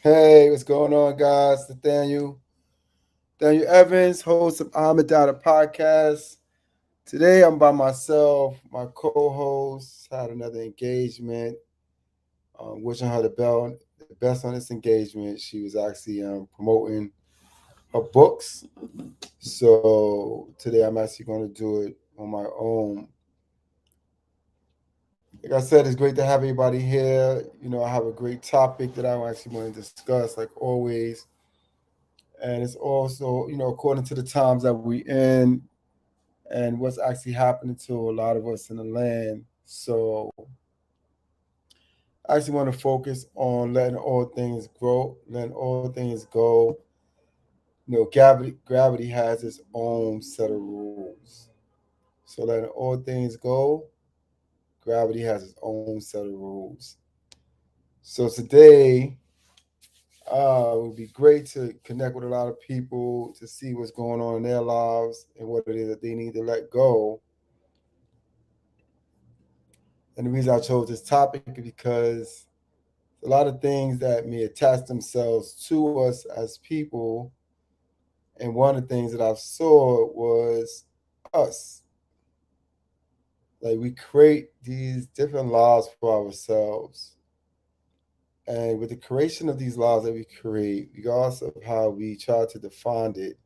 Hey, what's going on, guys? Daniel Evans, host of Amidada Podcast. Today I'm by myself. My co-host had another engagement. Wishing her the best on this engagement. She was actually promoting her books. So today I'm actually going to do it on my own. Like I said, it's great to have everybody here. I have a great topic that I actually want to discuss, like always. And it's also, according to the times that we in and what's actually happening to a lot of us in the land. So I actually want to focus on letting all things grow, letting all things go. Gravity has its own set of rules. So letting all things go, gravity has its own set of rules. So today, it would be great to connect with a lot of people to see what's going on in their lives and what it is that they need to let go. And the reason I chose this topic is because a lot of things that may attach themselves to us as people. And one of the things that I saw was us. Like we create these different laws for ourselves. And with the creation of these laws that we create, regardless of how we try to define it,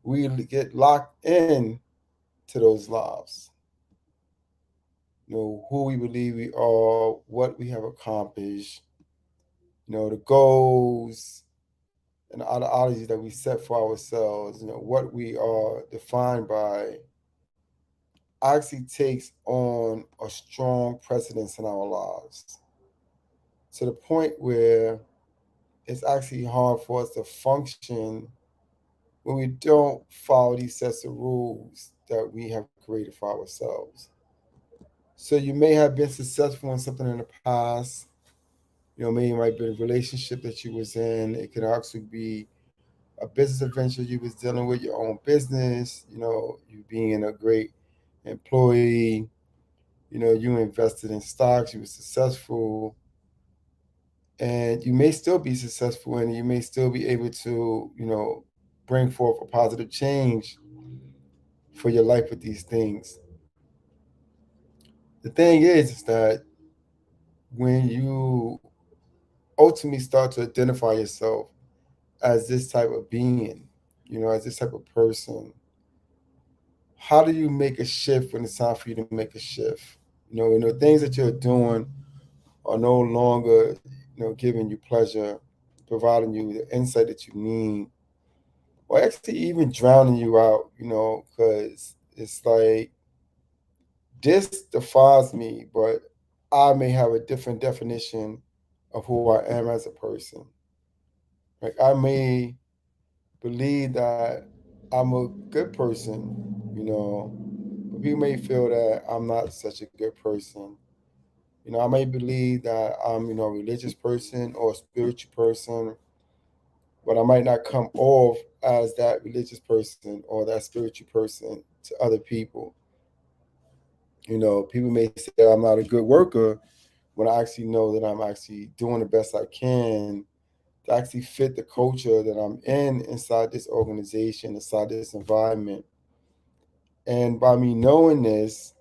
we get locked in to those laws. Who we believe we are, what we have accomplished, the goals and the ideologies that we set for ourselves, what we are defined by, actually takes on a strong precedence in our lives to the point where it's actually hard for us to function when we don't follow these sets of rules that we have created for ourselves. So you may have been successful in something in the past. Maybe it might be a relationship that you was in. It could actually be a business adventure you was dealing with, your own business. You being a great employee. You invested in stocks. You were successful, and you may still be successful, and you may still be able to bring forth a positive change for your life with these things. The thing is that when you ultimately start to identify yourself as this type of being, as this type of person, how do you make a shift when it's time for you to make a shift? Things that you're doing are no longer, giving you pleasure, providing you the insight that you need, or actually even drowning you out, because it's like this defines me, but I may have a different definition of who I am as a person. Like I may believe that I'm a good person, but people may feel that I'm not such a good person. I may believe that I'm, a religious person or a spiritual person, but I might not come off as that religious person or that spiritual person to other people. People may say I'm not a good worker when I actually know that I'm actually doing the best I can to actually fit the culture that I'm in inside this organization, inside this environment. And by me knowing this,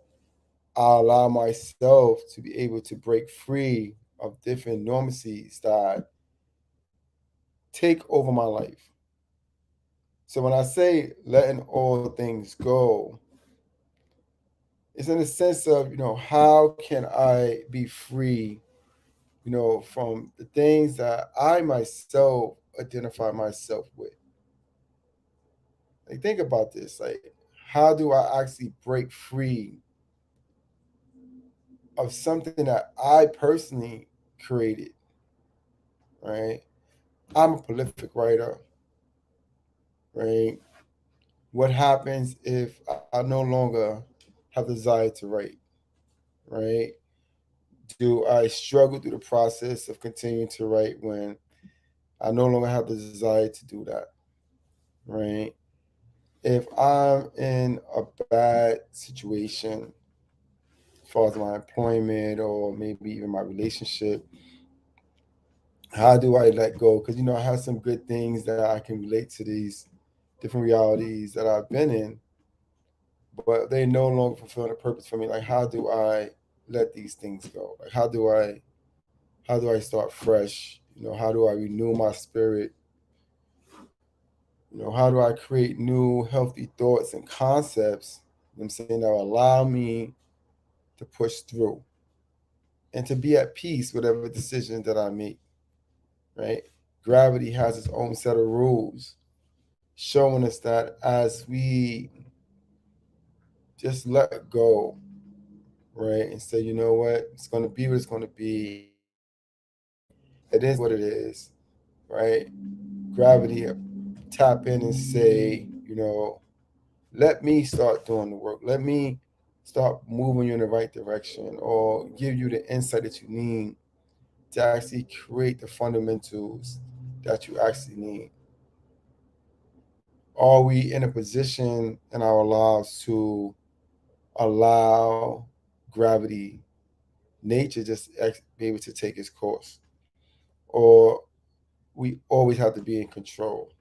I allow myself to be able to break free of different normacies that take over my life. So when I say letting all things go, it's in the sense of, how can I be free, from the things that I myself identify myself with. Like think about this. Like, how do I actually break free of something that I personally created? Right? I'm a prolific writer, right? What happens if I no longer have the desire to write, right? Do I struggle through the process of continuing to write when I no longer have the desire to do that, right? If I'm in a bad situation as far as my employment or maybe even my relationship, How do I let go? Because I have some good things that I can relate to these different realities that I've been in, but they no longer fulfill the purpose for me. Like, how do I let these things go? Like, how do I start fresh? How do I renew my spirit? How do I create new healthy thoughts and concepts? I'm saying that will allow me to push through and to be at peace with whatever decision that I make. Right? Gravity has its own set of rules, showing us that as we just let go, right, and say, you know what, it's going to be what it's going to be. It is what it is, right? Gravity, tap in and say, let me start doing the work. Let me start moving you in the right direction, or give you the insight that you need to actually create the fundamentals that you actually need. Are we in a position in our lives to allow gravity, nature, just be able to take its course? Or we always have to be in control?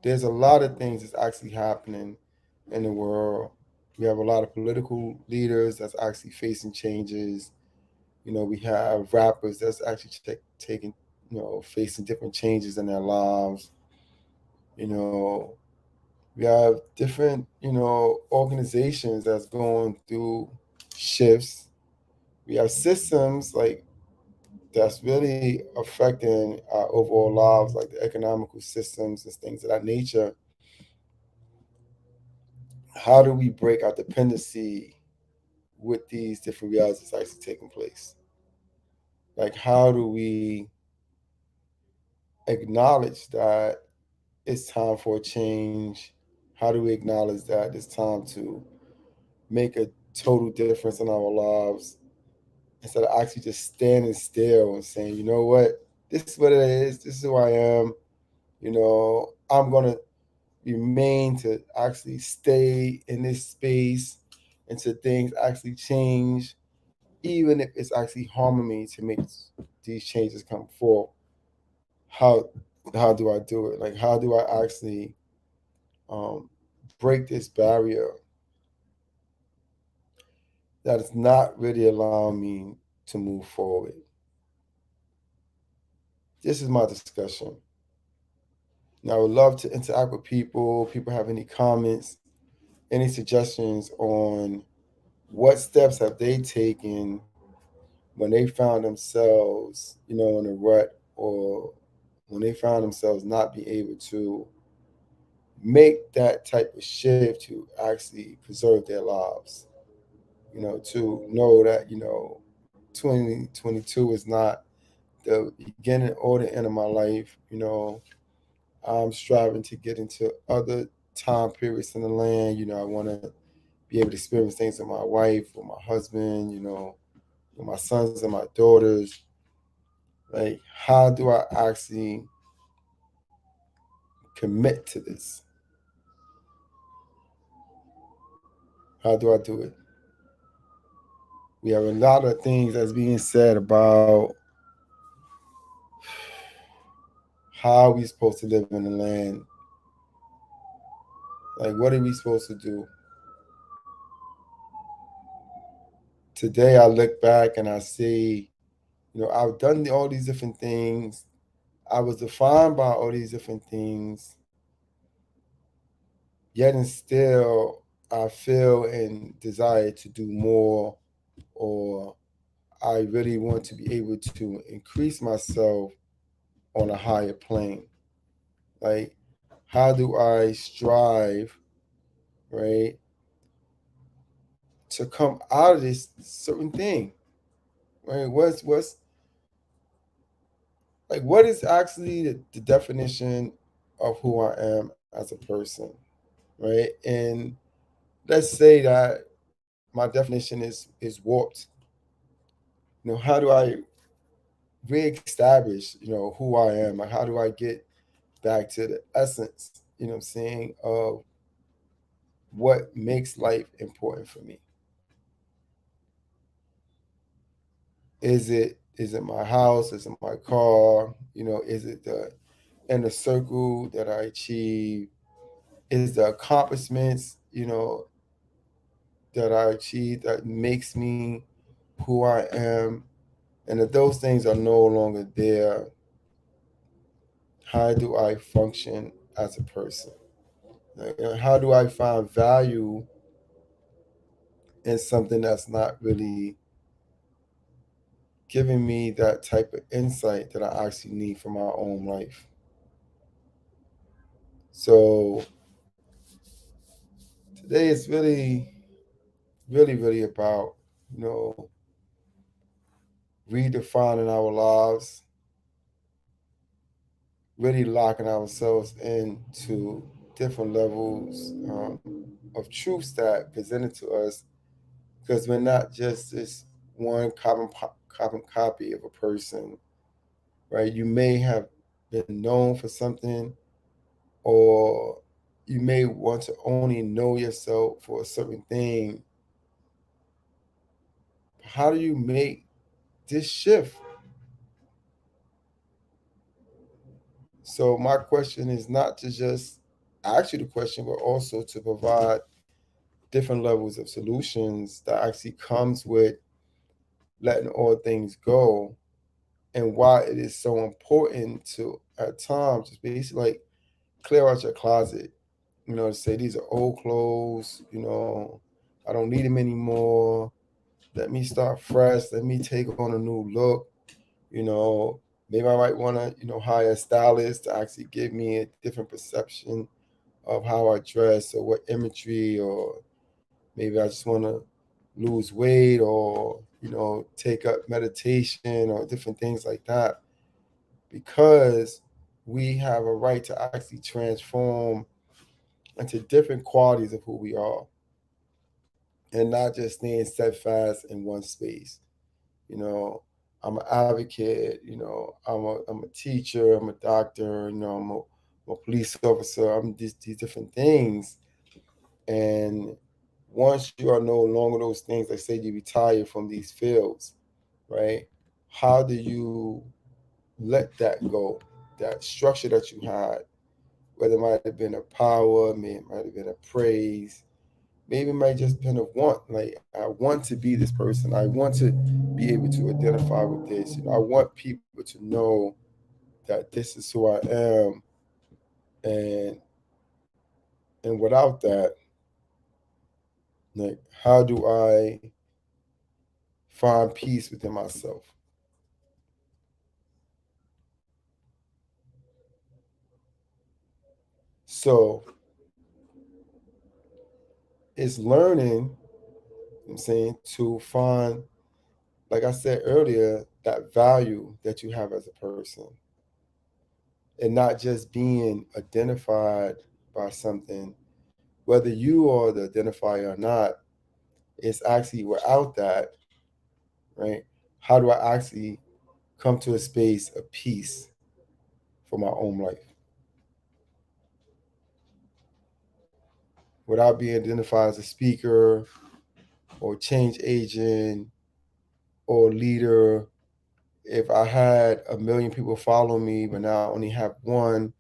There's a lot of things that's actually happening in the world. We have a lot of political leaders that's actually facing changes. We have rappers that's actually taking, facing different changes in their lives. You know, we have different, organizations that's going through shifts. We have systems like that's really affecting our overall lives, like the economical systems and things of that nature. How do we break our dependency with these different realities that's actually taking place? Like, how do we acknowledge that it's time for a change? How do we acknowledge that it's time to make a total difference in our lives, instead of actually just standing still and saying, you know what, this is what it is, this is who I am, I'm going to remain to actually stay in this space until things actually change, even if it's actually harming me to make these changes come forth. How do I do it? Like, how do I actually um, break this barrier that is not really allowing me to move forward? This is my discussion. Now, I would love to interact with people. People have any comments, any suggestions on what steps have they taken when they found themselves, in a rut, or when they found themselves not being able to make that type of shift to actually preserve their lives. To know that 2022 is not the beginning or the end of my life. I'm striving to get into other time periods in the land. I want to be able to experience things with my wife, with my husband, with my sons and my daughters. Like, how do I actually commit to this? How do I do it? We have a lot of things that's being said about how we supposed to live in the land. Like, what are we supposed to do? Today, I look back and I see, I've done all these different things. I was defined by all these different things, yet and still, I feel and desire to do more, or I really want to be able to increase myself on a higher plane. Like, how do I strive, right, to come out of this certain thing? Right? What's like, what is actually the definition of who I am as a person, right? And let's say that my definition is warped. How do I reestablish, who I am? Like, how do I get back to the essence, what I'm saying, of what makes life important for me? Is it Is it my house? Is it my car? Is it the inner circle that I achieve? Is the accomplishments, that I achieve that makes me who I am? And if those things are no longer there, how do I function as a person? How do I find value in something that's not really giving me that type of insight that I actually need for my own life? So today is really, really, really about, you know, redefining our lives, really locking ourselves into different levels of truths that presented to us, because we're not just this one carbon copy of a person, right? You may have been known for something, or you may want to only know yourself for a certain thing. How do you make this shift? So my question is not to just ask you the question, but also to provide different levels of solutions that actually comes with letting all things go, and why it is so important to at times just basically like clear out your closet, to say these are old clothes, I don't need them anymore. Let me start fresh. Let me take on a new look. You know, maybe I might want to, hire a stylist to actually give me a different perception of how I dress or what imagery, or maybe I just want to lose weight, or, take up meditation or different things like that, because we have a right to actually transform into different qualities of who we are, and not just staying steadfast in one space. You know, I'm an advocate, I'm a teacher, I'm a doctor, I'm a police officer, I'm these different things. And once you are no longer those things, like say you retire from these fields, right? How do you let that go? That structure that you had, whether it might have been a power, maybe it might have been a praise, maybe it might just been a want. Like, I want to be this person. I want to be able to identify with this. I want people to know that this is who I am. And without that, like, how do I find peace within myself? So it's learning, I'm saying, to find, like I said earlier, that value that you have as a person, and not just being identified by something, whether you are the identifier or not. It's actually without that, right? How do I actually come to a space of peace for my own life without being identified as a speaker or change agent or leader? If I had a million people follow me, but now I only have one,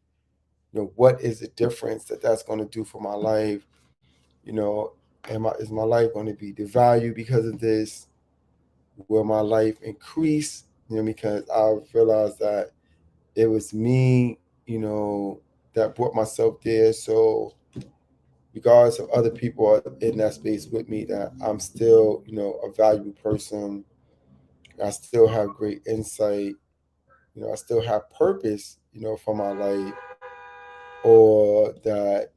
what is the difference that that's going to do for my life? You know, is my life going to be devalued because of this? Will my life increase? Because I realized that it was me, that brought myself there. So regardless of other people are in that space with me, that I'm still, a valuable person. I still have great insight. I still have purpose, for my life, or that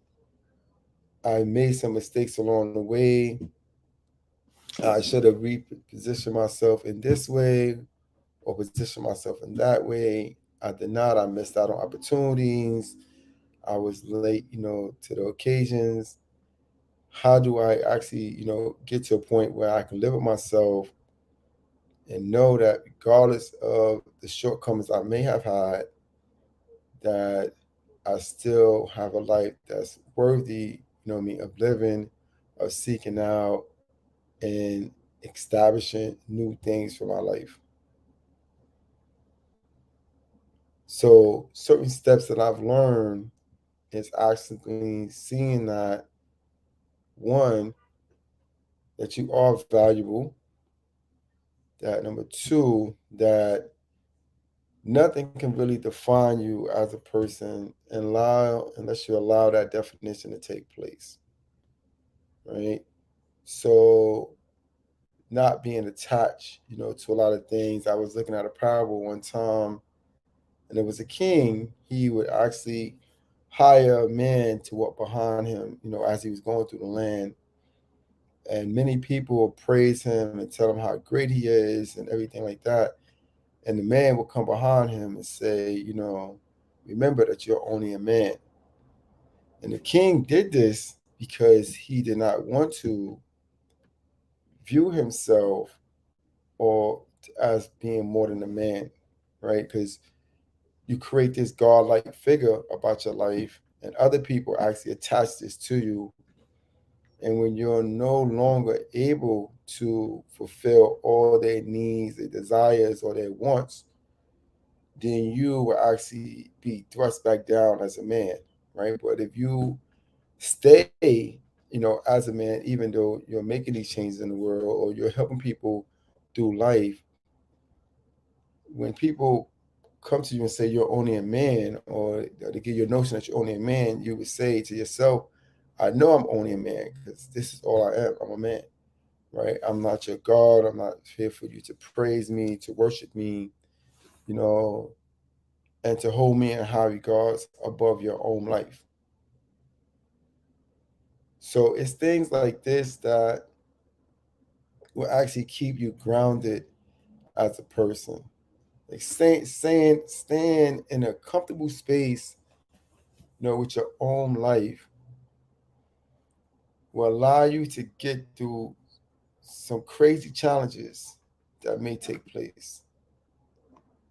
I made some mistakes along the way. I should have repositioned myself in this way or positioned myself in that way. I did not. I missed out on opportunities. I was late, to the occasions. How do I actually, get to a point where I can live with myself and know that regardless of the shortcomings I may have had, that I still have a life that's worthy, me, of living, of seeking out and establishing new things for my life. So certain steps that I've learned is actually seeing that, one, that you are valuable, that number two, that nothing can really define you as a person unless you allow that definition to take place, right? So not being attached, to a lot of things. I was looking at a parable one time, and there was a king. He would actually hire a man to walk behind him, as he was going through the land. And many people would praise him and tell him how great he is and everything like that. And the man would come behind him and say, remember that you're only a man. And the king did this because he did not want to view himself or as being more than a man, right? Because you create this godlike figure about your life, and other people actually attach this to you. And when you're no longer able to fulfill all their needs, their desires, or their wants, then you will actually be thrust back down as a man, right? But if you stay, as a man, even though you're making these changes in the world or you're helping people through life, when people come to you and say you're only a man, or they give you a notion that you're only a man, you would say to yourself, I know I'm only a man because this is all I am. I'm a man, right? I'm not your God. I'm not here for you to praise me, to worship me, you know, and to hold me in high regards above your own life. So it's things like this that will actually keep you grounded as a person. Like staying in a comfortable space, with your own life will allow you to get through some crazy challenges that may take place.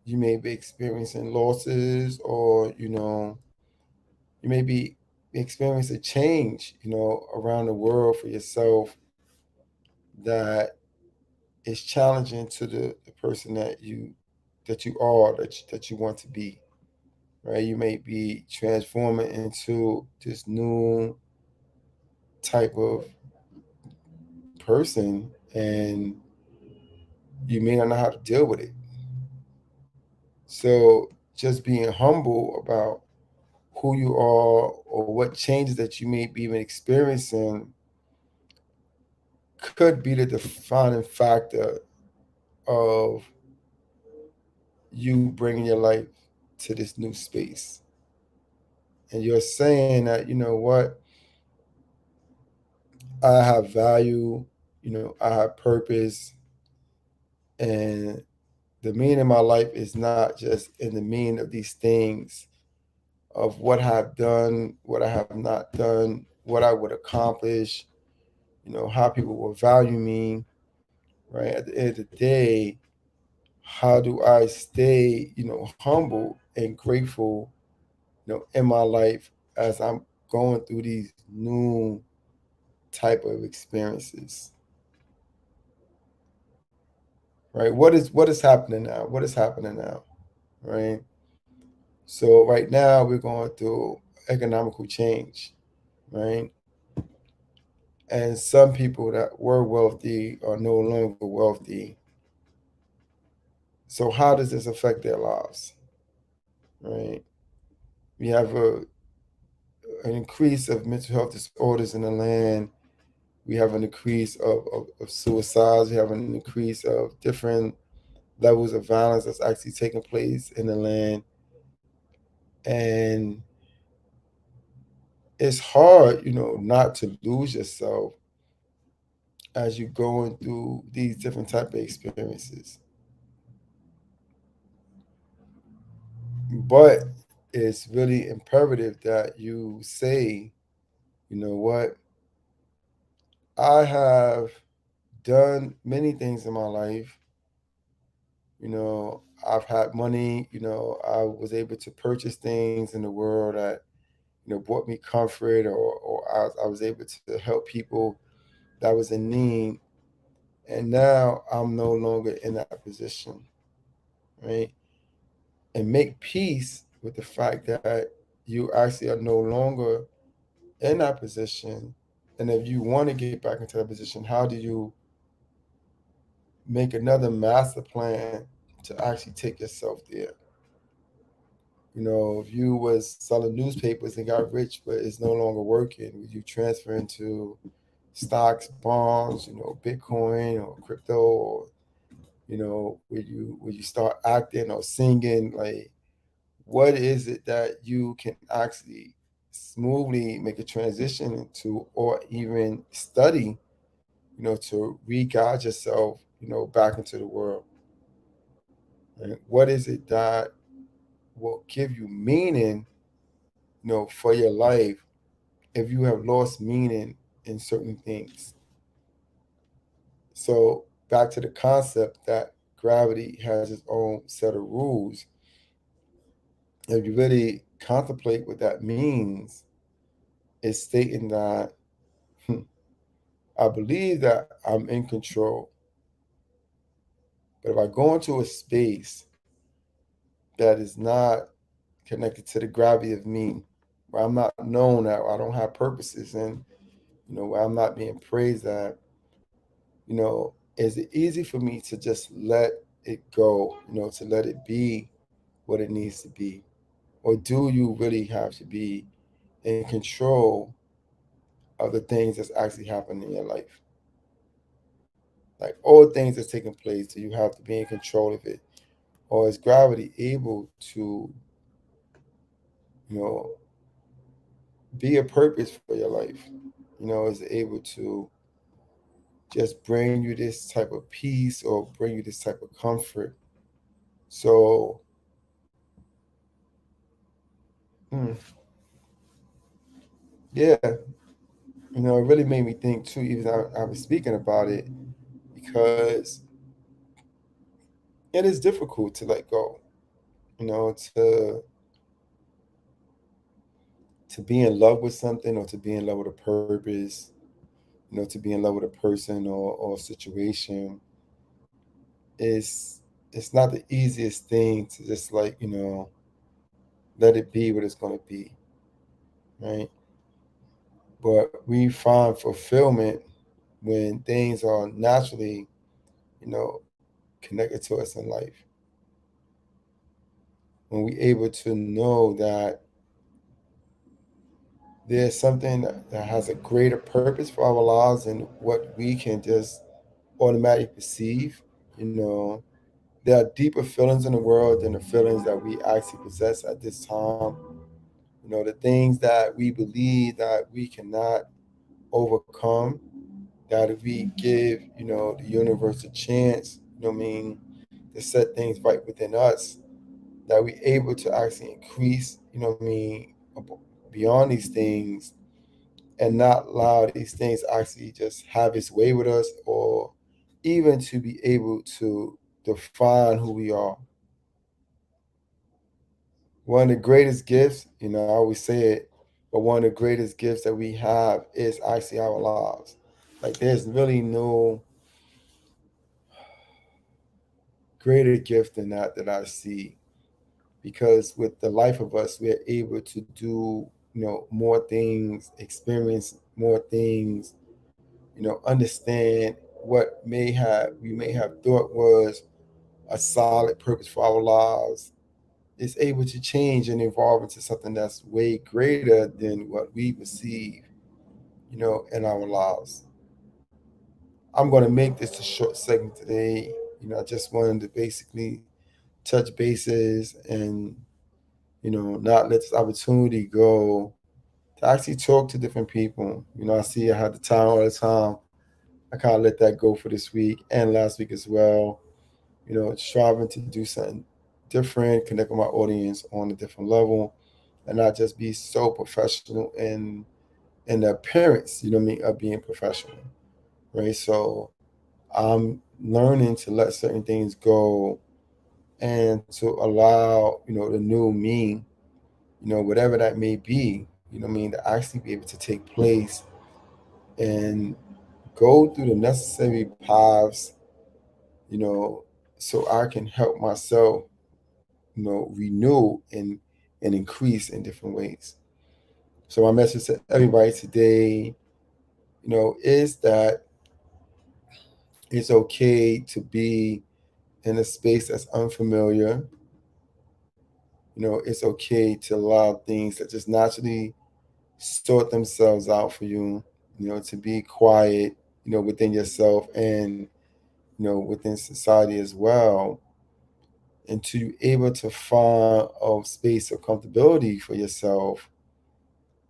You may be experiencing losses, or you may be experiencing change, around the world for yourself that is challenging to the person that you are, that you want to be. Right? You may be transforming into this new type of person, and you may not know how to deal with it. So just being humble about who you are or what changes that you may be even experiencing could be the defining factor of you bringing your life to this new space. And you're saying that, what, I have value, I have purpose, and the meaning of my life is not just in the meaning of these things of what I've done, what I have not done, what I would accomplish, how people will value me, right? At the end of the day, how do I stay, humble and grateful, in my life as I'm going through these new type of experiences, right? What is happening now? What is happening now, right? So right now we're going through economical change, right? And some people that were wealthy are no longer wealthy. So how does this affect their lives, right? We have an increase of mental health disorders in the land. We have an increase of suicides. We have an increase of different levels of violence that's actually taking place in the land. And it's hard, not to lose yourself as you're going through these different type of experiences. But it's really imperative that you say, you know what, I have done many things in my life. I've had money, I was able to purchase things in the world that, brought me comfort, or I was able to help people that was in need. And now I'm no longer in that position, right? and make peace with the fact that you actually are no longer in that position. And if you want to get back into that position, how do you make another master plan to actually take yourself there? If you was selling newspapers and got rich, but it's no longer working, would you transfer into stocks, bonds, Bitcoin or crypto, or would you start acting or singing? Like, what is it that you can actually smoothly make a transition into, or even study, to re-guide yourself, back into the world? And what is it that will give you meaning, for your life if you have lost meaning in certain things? So back to the concept that gravity has its own set of rules. If you really contemplate what that means, it's stating that I believe that I'm in control. But if I go into a space that is not connected to the gravity of me, where I'm not known at, where I don't have purposes, and where I'm not being praised at, is it easy for me to just let it go, to let it be what it needs to be? Or do you really have to be in control of the things that's actually happening in your life? Like, all things that's taking place, do you have to be in control of it? Or is gravity able to, you know, be a purpose for your life? Is it able to just bring you this type of peace or bring you this type of comfort? So, mm, yeah, it really made me think too, even I was speaking about it, because it is difficult to let go, to be in love with something, or to be in love with a purpose, to be in love with a person or a situation. It's not the easiest thing to just, like, let it be what it's going to be, right? But we find fulfillment when things are naturally, you know connected to us in life, when we able to know that there's something that has a greater purpose for our lives than what we can just automatically perceive. you know there are deeper feelings in the world than the feelings that we actually possess at this time. The things that we believe that we cannot overcome, that if we give, the universe a chance, to set things right within us, that we able to actually increase, beyond these things, and not allow these things actually just have its way with us, or even to be able to define who we are. One of the greatest gifts, I always say it, but one of the greatest gifts that we have is actually our lives. Like, there's really no greater gift than that I see, because with the life of us, we're able to do, more things, experience more things, understand what we may have thought was a solid purpose for our lives, is able to change and evolve into something that's way greater than what we perceive, in our lives. I'm going to make this a short segment today. I just wanted to basically touch bases and, not let this opportunity go to actually talk to different people. I see I had the time all the time. I kind of let that go for this week and last week as well. Striving to do something different, connect with my audience on a different level, and not just be so professional in the appearance, of being professional, right? So I'm learning to let certain things go and to allow, the new me, whatever that may be, to actually be able to take place and go through the necessary paths, you know, so I can help myself, renew and increase in different ways. So my message to everybody today, is that it's okay to be in a space that's unfamiliar. It's okay to allow things that just naturally sort themselves out for you, to be quiet, within yourself and, within society as well. And to able to find a space of comfortability for yourself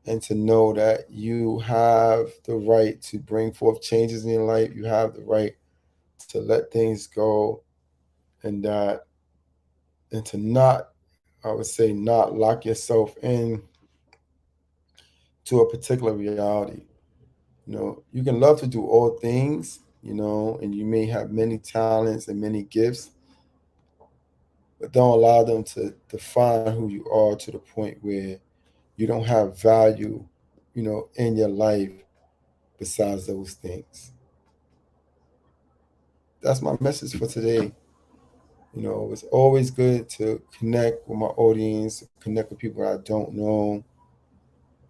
and to know that you have the right to bring forth changes in your life. You have the right to let things go and that and to not, I would say, not lock yourself in to a particular reality. You can love to do all things, and you may have many talents and many gifts, but don't allow them to define who you are to the point where you don't have value, in your life besides those things. That's my message for today. It's always good to connect with my audience, connect with people I don't know,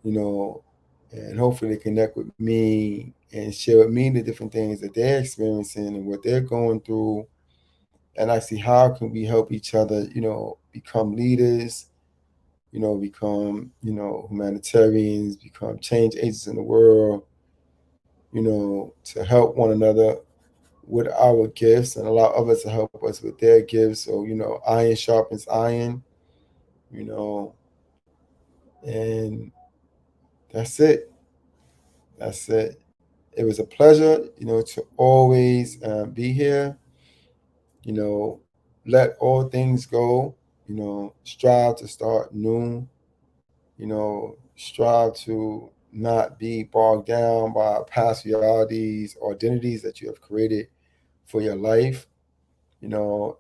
you know, and hopefully they connect with me and share with me the different things that they're experiencing and what they're going through. And I see how can we help each other, become leaders, become, humanitarians, become change agents in the world, to help one another with our gifts and allow others to help us with their gifts. So, iron sharpens iron, you know, and that's it. That's it. It was a pleasure, to always be here, you know, let all things go, strive to start new, strive to not be bogged down by past realities or identities that you have created for your life, and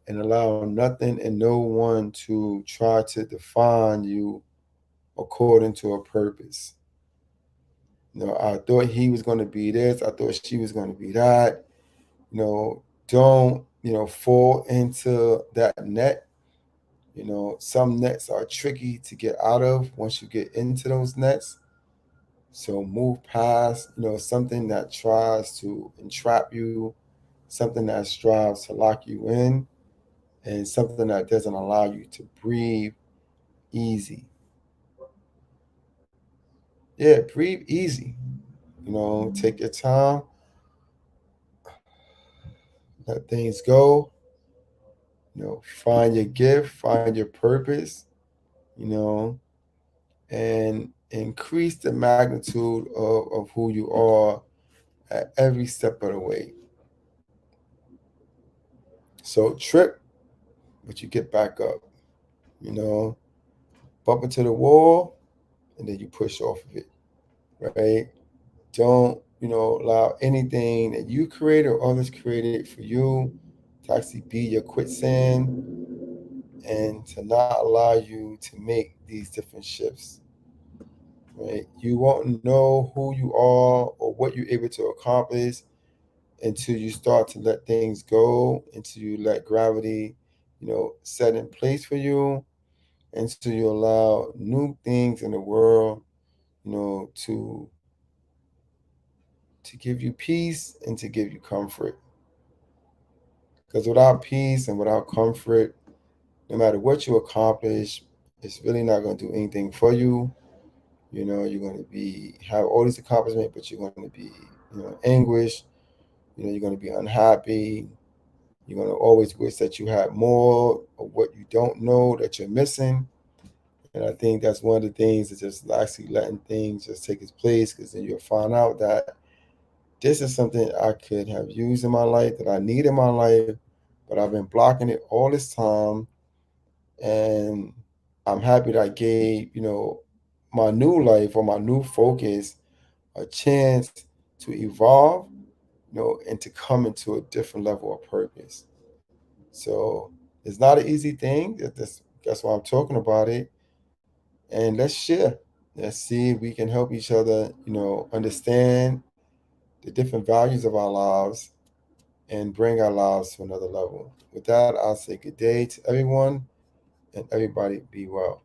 allow nothing and no one to try to define you according to a purpose. I thought he was going to be this, I thought she was going to be that. Don't, fall into that net. Some nets are tricky to get out of once you get into those nets. So move past, something that tries to entrap you, something that strives to lock you in, and something that doesn't allow you to breathe easy. Yeah, breathe easy. Take your time, let things go, find your gift, find your purpose, you know, and increase the magnitude of who you are at every step of the way. So trip, but you get back up, you know, bump into the wall, and then you push off of it, right? Don't, allow anything that you created or others created for you to actually be your quicksand and to not allow you to make these different shifts, right? You won't know who you are or what you're able to accomplish until you start to let things go, until you let gravity, set in place for you, until you allow new things in the world, to give you peace and to give you comfort. Because without peace and without comfort, no matter what you accomplish, it's really not going to do anything for you. You're going to be have all these accomplishments, but you're going to be, anguished. You're going to be unhappy. You're going to always wish that you had more of what you don't know that you're missing. And I think that's one of the things is just actually letting things just take its place, because then you'll find out that this is something I could have used in my life, that I need in my life, but I've been blocking it all this time. And I'm happy that I gave, my new life or my new focus a chance to evolve, and to come into a different level of purpose. So it's not an easy thing. That's why I'm talking about it. And let's share. Let's see if we can help each other, understand the different values of our lives and bring our lives to another level. With that, I'll say good day to everyone and everybody be well.